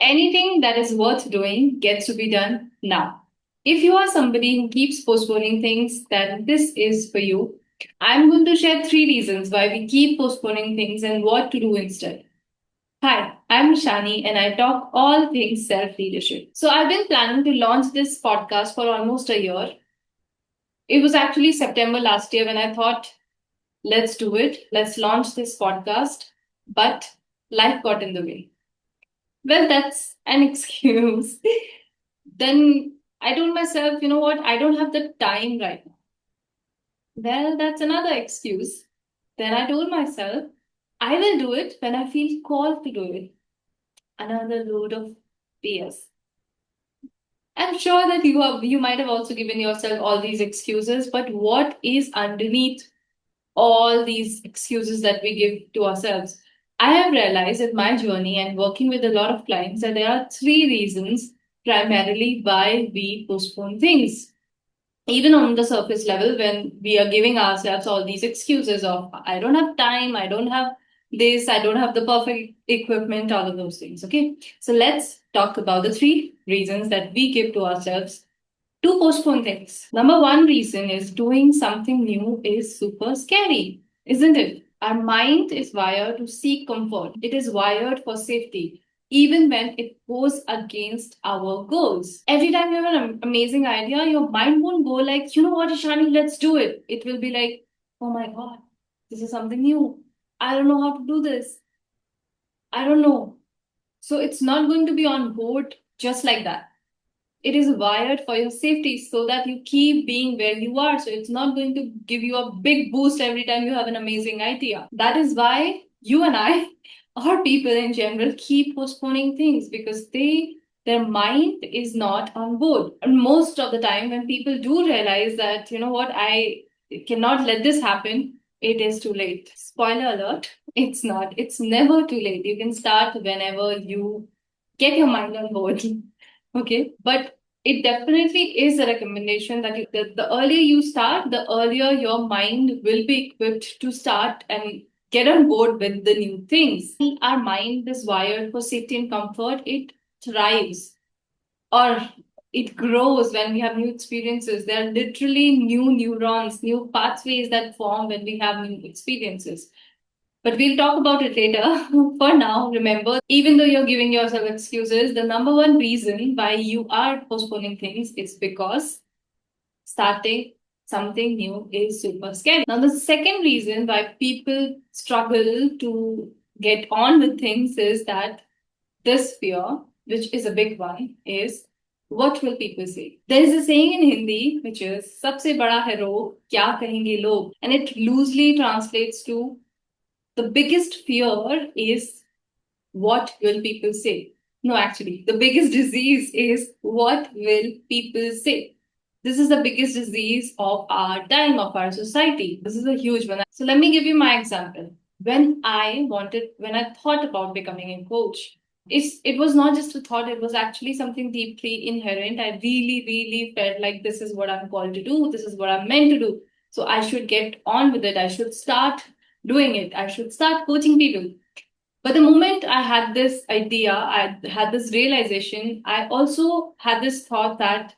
Anything that is worth doing gets to be done now. If you are somebody who keeps postponing things, then this is for you. I'm going to share three reasons why we keep postponing things and what to do instead. Hi, I'm Shani and I talk all things self leadership. So, I've been planning to launch this podcast for almost a year. It was actually September last year when I thought, let's do it, let's launch this podcast. But life got in the way. Well, that's an excuse. Then I told myself, you know what, I don't have the time right now. Well, that's another excuse. Then I told myself, I will do it when I feel called to do it. Another load of BS. I'm sure that you might have also given yourself all these excuses, but what is underneath all these excuses that we give to ourselves? I have realized in my journey and working with a lot of clients that there are three reasons primarily why we postpone things. Even on the surface level, when we are giving ourselves all these excuses of, I don't have time, I don't have this, I don't have the perfect equipment, all of those things. Okay. So let's talk about the three reasons that we give to ourselves to postpone things. Number one reason is doing something new is super scary, isn't it? Our mind is wired to seek comfort. It is wired for safety, even when it goes against our goals. Every time you have an amazing idea, your mind won't go like, you know what, Ishani, let's do it. It will be like, oh my God, this is something new. I don't know how to do this. I don't know. So it's not going to be on board just like that. It is wired for your safety so that you keep being where you are. So it's not going to give you a big boost every time you have an amazing idea. That is why you and I, or people in general, keep postponing things because their mind is not on board. And most of the time, when people do realize that, you know what, I cannot let this happen, it is too late. Spoiler alert, it's not. It's never too late. You can start whenever you get your mind on board. Okay, but it definitely is a recommendation that the earlier you start, the earlier your mind will be equipped to start and get on board with the new things. Our mind is wired for safety and comfort. It thrives or it grows when we have new experiences. There are literally new neurons, new pathways that form when we have new experiences. But we'll talk about it later. For now, remember, even though you're giving yourself excuses, the number one reason why you are postponing things is because starting something new is super scary. Now, the second reason why people struggle to get on with things is that this fear, which is a big one, is what will people say? There is a saying in Hindi which is सबसे बड़ा है रोग क्या कहेंगे लोग, and it loosely translates to the biggest fear is what will people say? No, actually, the biggest disease is what will people say? This is the biggest disease of our time, of our society. This is a huge one. So let me give you my example. When I thought about becoming a coach, it was not just a thought, it was actually something deeply inherent. I really, really felt like this is what I'm called to do, this is what I'm meant to do. So I should get on with it. I should start doing it. I should start coaching people. But the moment I had this idea, I had this realization, I also had this thought that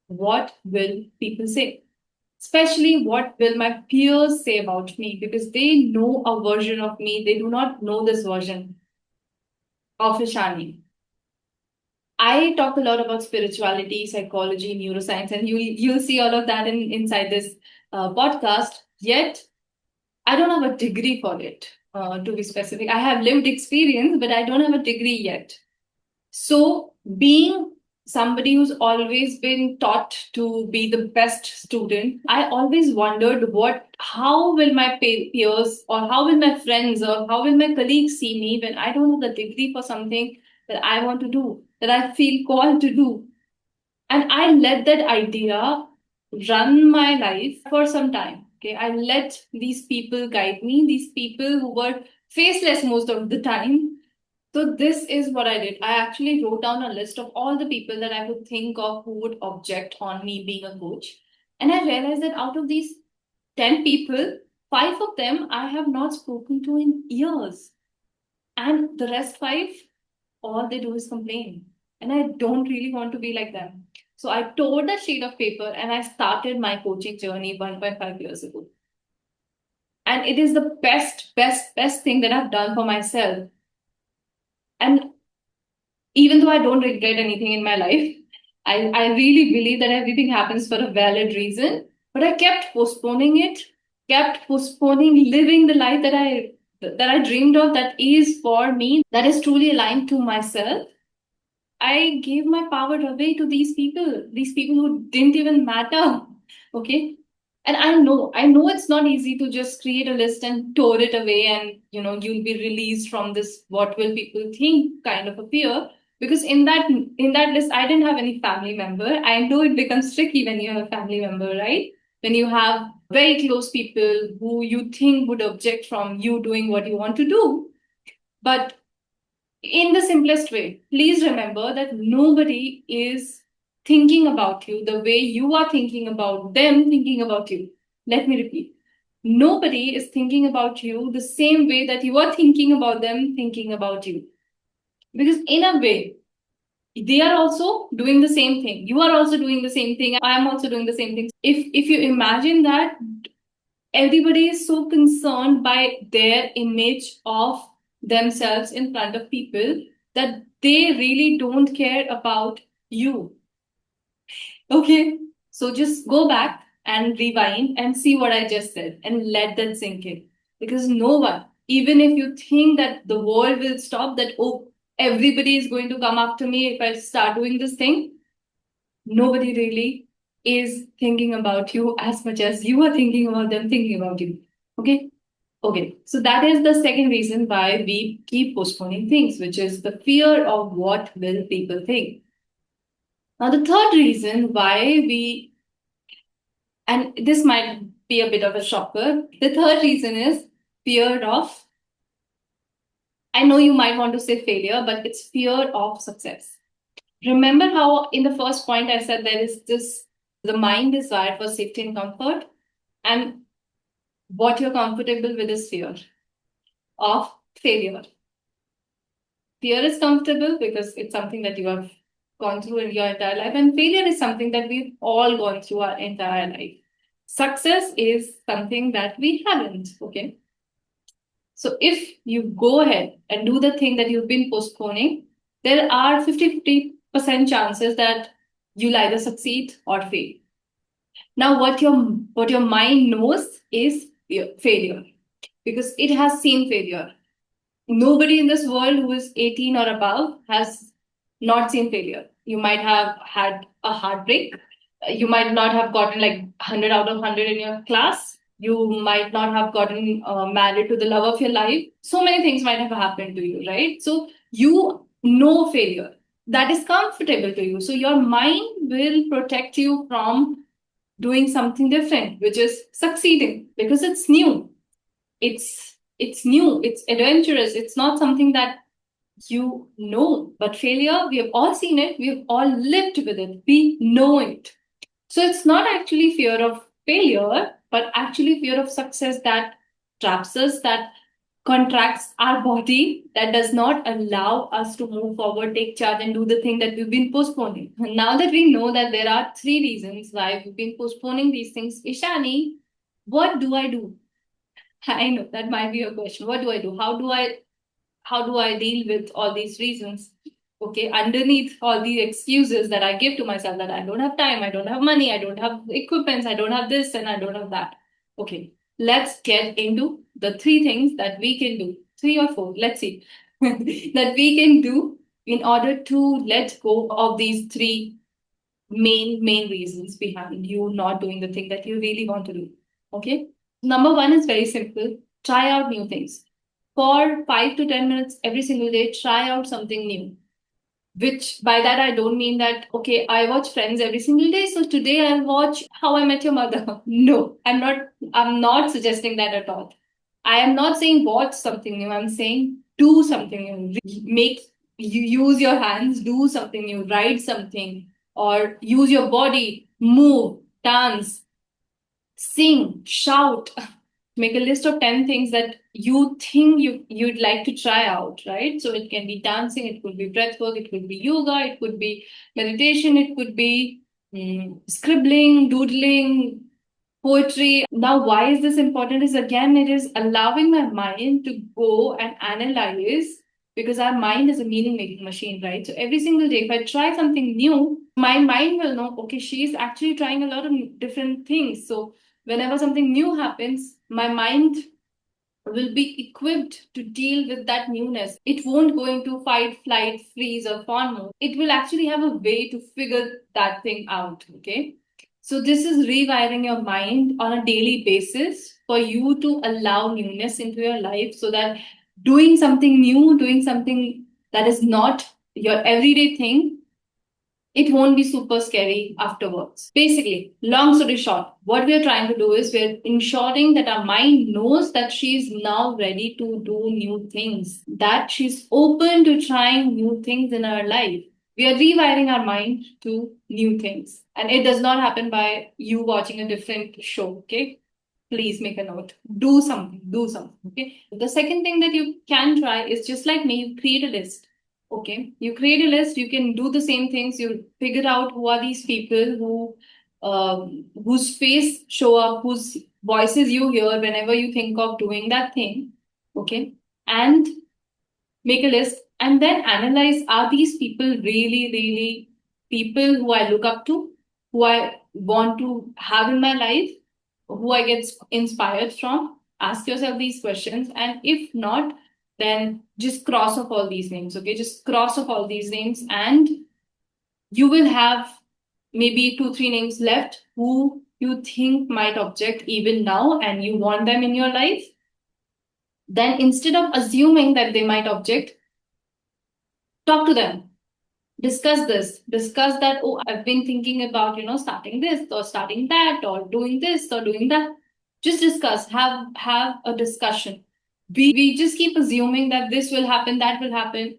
what will people say? Especially what will my peers say about me? Because they know a version of me, they do not know this version of Ishani. I talk a lot about spirituality, psychology, neuroscience, and you'll see all of that inside this podcast. Yet I don't have a degree for it, to be specific. I have lived experience, but I don't have a degree yet. So, being somebody who's always been taught to be the best student, I always wondered how will my peers or how will my friends or how will my colleagues see me when I don't have the degree for something that I want to do, that I feel called to do. And I let that idea run my life for some time. Okay, I let these people guide me, these people who were faceless most of the time. So this is what I did. I actually wrote down a list of all the people that I could think of who would object on me being a coach. And I realized that out of these 10 people, five of them I have not spoken to in years. And the rest five, all they do is complain. And I don't really want to be like them. So I tore the sheet of paper and I started my coaching journey 1.5 years ago. And it is the best thing that I've done for myself. And even though I don't regret anything in my life, I really believe that everything happens for a valid reason. But I kept postponing it, kept postponing living the life that I dreamed of, that is for me, that is truly aligned to myself. I gave my power away to these people who didn't even matter. Okay. And I know it's not easy to just create a list and tore it away and you'll be released from this what will people think kind of a fear. Because in that list, I didn't have any family member. I know it becomes tricky when you have a family member, right? When you have very close people who you think would object from you doing what you want to do. But in the simplest way, please remember that nobody is thinking about you the way you are thinking about them thinking about you. Let me repeat. Nobody is thinking about you the same way that you are thinking about them thinking about you. Because in a way, they are also doing the same thing. You are also doing the same thing. I am also doing the same thing. If you imagine that everybody is so concerned by their image of themselves in front of people that they really don't care about you. Okay, so just go back and rewind and see what I just said and let that sink in. Because no one, even if you think that the world will stop, that, oh, everybody is going to come after me if I start doing this thing, nobody really is thinking about you as much as you are thinking about them thinking about you. Okay. Okay. So that is the second reason why we keep postponing things, which is the fear of what will people think. Now, the third reason why and this might be a bit of a shocker, the third reason is fear of, I know you might want to say failure, but it's fear of success. Remember how in the first point I said there is this, the mind is wired for safety and comfort, and what you're comfortable with is fear of failure. Fear is comfortable because it's something that you have gone through in your entire life, and failure is something that we've all gone through our entire life. Success is something that we haven't. Okay. So if you go ahead and do the thing that you've been postponing, there are 50% chances that you'll either succeed or fail. Now, what your mind knows is failure because it has seen failure. Nobody in this world who is 18 or above has not seen failure. You might have had a heartbreak. You might not have gotten like 100 out of 100 in your class. You might not have gotten married to the love of your life. So many things might have happened to you, right? So you know failure. That is comfortable to you. So your mind will protect you from doing something different, which is succeeding because it's new. It's new, it's adventurous, it's not something that you know. But failure, we have all seen it, we have all lived with it, we know it. So it's not actually fear of failure, but actually fear of success that traps us, that contracts our body, that does not allow us to move forward, take charge, and do the thing that we've been postponing. And now that we know that there are three reasons why we've been postponing these things, Ishani, what do I do? I know that might be a question. What do I do? How do I deal with all these reasons? Okay, underneath all the excuses that I give to myself, that I don't have time, I don't have money, I don't have equipments, I don't have this, and I don't have that. Okay, let's get into the three things that we can do. Three or four, let's see, that we can do in order to let go of these three main reasons behind you not doing the thing that you really want to do. Okay. Number one is very simple. Try out new things. For 5 to 10 minutes every single day, try out something new. Which by that I don't mean that, okay, I watch Friends every single day, so today I'll watch How I Met Your Mother. No, I'm not suggesting that at all. I am not saying watch something new. I'm saying do something new. Make you use your hands, do something new, write something, or use your body, move, dance, sing, shout. make a list of 10 things that you think you'd like to try out, right? So it can be dancing, it could be breath work, it could be yoga, it could be meditation, it could be scribbling, doodling, poetry. Now, why is this important? Is again, it is allowing my mind to go and analyze, because our mind is a meaning making machine, right? So every single day, if I try something new, my mind will know, okay, she's actually trying a lot of different things. So whenever something new happens, my mind will be equipped to deal with that newness. It won't go into fight, flight, freeze, or fawn mode. It will actually have a way to figure that thing out. Okay. So, this is rewiring your mind on a daily basis for you to allow newness into your life, so that doing something new, doing something that is not your everyday thing, it won't be super scary afterwards. Basically, long story short, what we are trying to do is we're ensuring that our mind knows that she's now ready to do new things, that she's open to trying new things in her life. We are rewiring our mind to new things. And it does not happen by you watching a different show, okay? Please make a note. Do something, do something, okay? The second thing that you can try is, just like me, you create a list. Okay, you create a list, you can do the same things, you figure out who are these people whose face show up, whose voices you hear whenever you think of doing that thing. Okay, and make a list and then analyze, are these people really, really people who I look up to, who I want to have in my life, who I get inspired from? Ask yourself these questions. And if not, then just cross off all these names. Okay, just cross off all these names, and you will have maybe two, three names left who you think might object even now and you want them in your life. Then instead of assuming that they might object, talk to them, discuss this, discuss that, oh, I've been thinking about, starting this or starting that or doing this or doing that. Just discuss, have a discussion. We just keep assuming that this will happen, that will happen.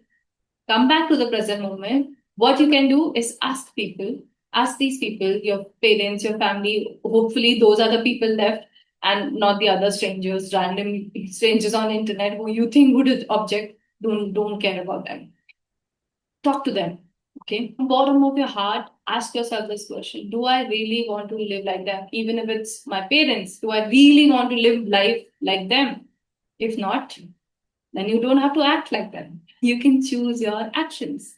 Come back to the present moment. What you can do is ask people, ask these people, your parents, your family. Hopefully those are the people left and not the other strangers, random strangers on the internet who you think would object. Don't care about them. Talk to them. Okay. Bottom of your heart, ask yourself this question: do I really want to live like them? Even if it's my parents, do I really want to live life like them? If not, then you don't have to act like them. You can choose your actions.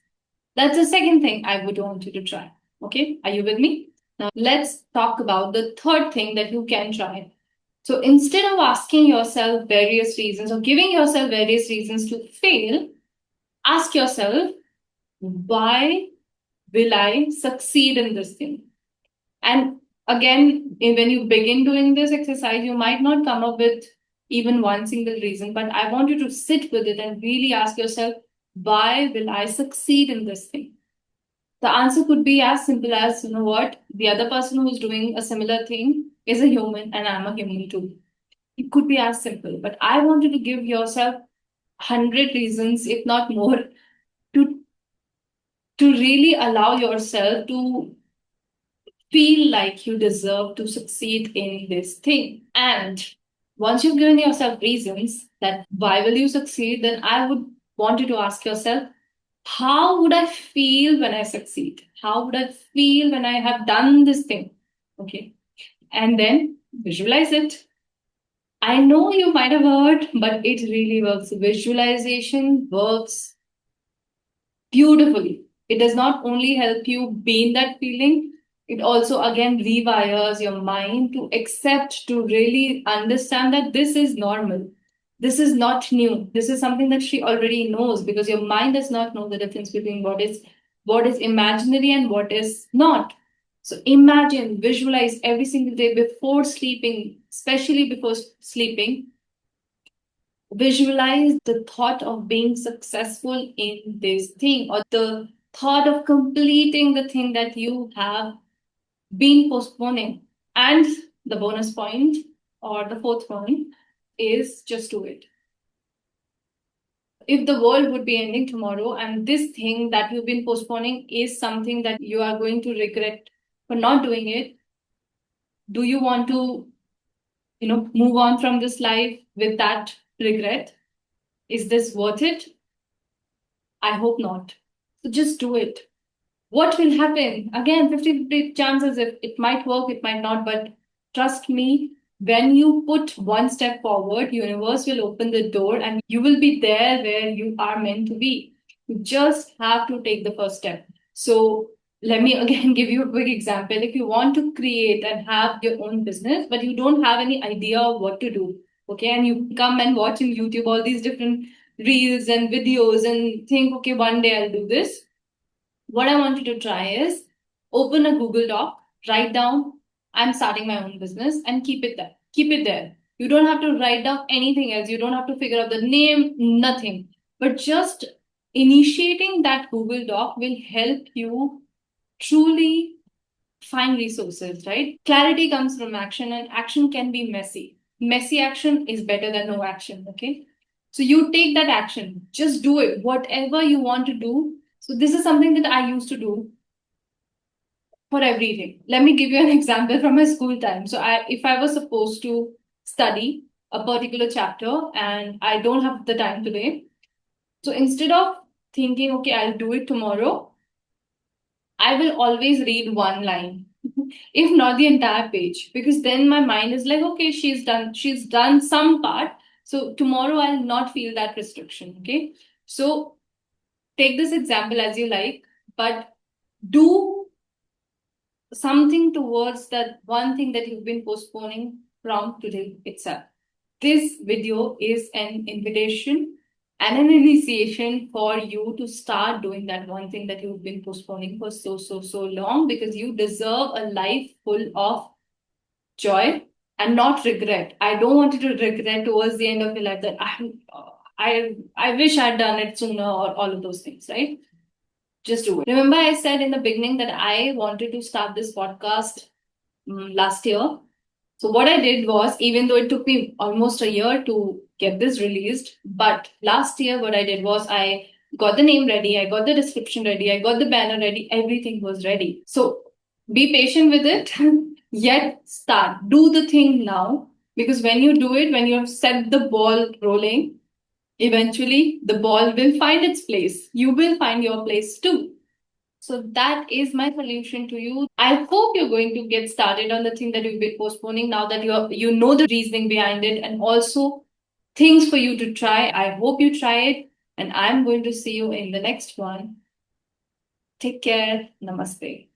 That's the second thing I would want you to try. Okay. Are you with me? Now let's talk about the third thing that you can try. So instead of asking yourself various reasons or giving yourself various reasons to fail, ask yourself, why will I succeed in this thing? And again, when you begin doing this exercise, you might not come up with even one single reason, but I want you to sit with it and really ask yourself, why will I succeed in this thing? The answer could be as simple as, you know what, the other person who's doing a similar thing is a human and I'm a human too. It could be as simple, but I want you to give yourself 100 reasons, if not more, to really allow yourself to feel like you deserve to succeed in this thing. And once you've given yourself reasons that why will you succeed, then I would want you to ask yourself, how would I feel when I succeed? How would I feel when I have done this thing? Okay. And then visualize it. I know you might have heard, but it really works. Visualization works beautifully. It does not only help you be in that feeling, it also again rewires your mind to accept, to really understand that this is normal. This is not new. This is something that she already knows, because your mind does not know the difference between what is imaginary and what is not. So imagine, visualize every single day before sleeping, especially before sleeping. Visualize the thought of being successful in this thing, or the thought of completing the thing that you have been postponing. And the bonus point, or the fourth point, is just do it. If the world would be ending tomorrow and this thing that you've been postponing is something that you are going to regret for not doing it, do you want to move on from this life with that regret? Is this worth it? I hope not. So just do it. What will happen? Again, 50-50 chances. If it might work, it might not. But trust me, when you put one step forward, universe will open the door and you will be there where you are meant to be. You just have to take the first step. So let me again give you a quick example. If you want to create and have your own business, but you don't have any idea of what to do, okay, and you come and watch in YouTube all these different reels and videos and think, okay, one day I'll do this. What I want you to try is open a Google Doc, write down, I'm starting my own business, and keep it there. Keep it there. You don't have to write down anything else. You don't have to figure out the name, nothing. But just initiating that Google Doc will help you truly find resources, right? Clarity comes from action, and action can be messy. Messy action is better than no action, okay? So you take that action, just do it, whatever you want to do. So this is something that I used to do for everything. Let me give you an example from my school time. So if I was supposed to study a particular chapter and I don't have the time today, so instead of thinking, okay, I'll do it tomorrow, I will always read one line, if not the entire page, because then my mind is like, okay, she's done some part. So tomorrow I'll not feel that restriction. Okay. So take this example as you like, but do something towards that one thing that you've been postponing from today itself. This video is an invitation and an initiation for you to start doing that one thing that you've been postponing for so long, because you deserve a life full of joy and not regret. I don't want you to regret towards the end of your life that I wish I'd done it sooner or all of those things, right? Just do it. Remember, I said in the beginning that I wanted to start this podcast last year. So what I did was, even though it took me almost a year to get this released, but last year what I did was I got the name ready, I got the description ready, I got the banner ready, everything was ready. So be patient with it, yet start. Do the thing now, because when you do it, when you have set the ball rolling, eventually the ball will find its place. You will find your place too. So that is my solution to you. I hope you're going to get started on the thing that you've been postponing now that you know the reasoning behind it, and also things for you to try. I hope you try it, and I'm going to see you in the next one. Take care. Namaste.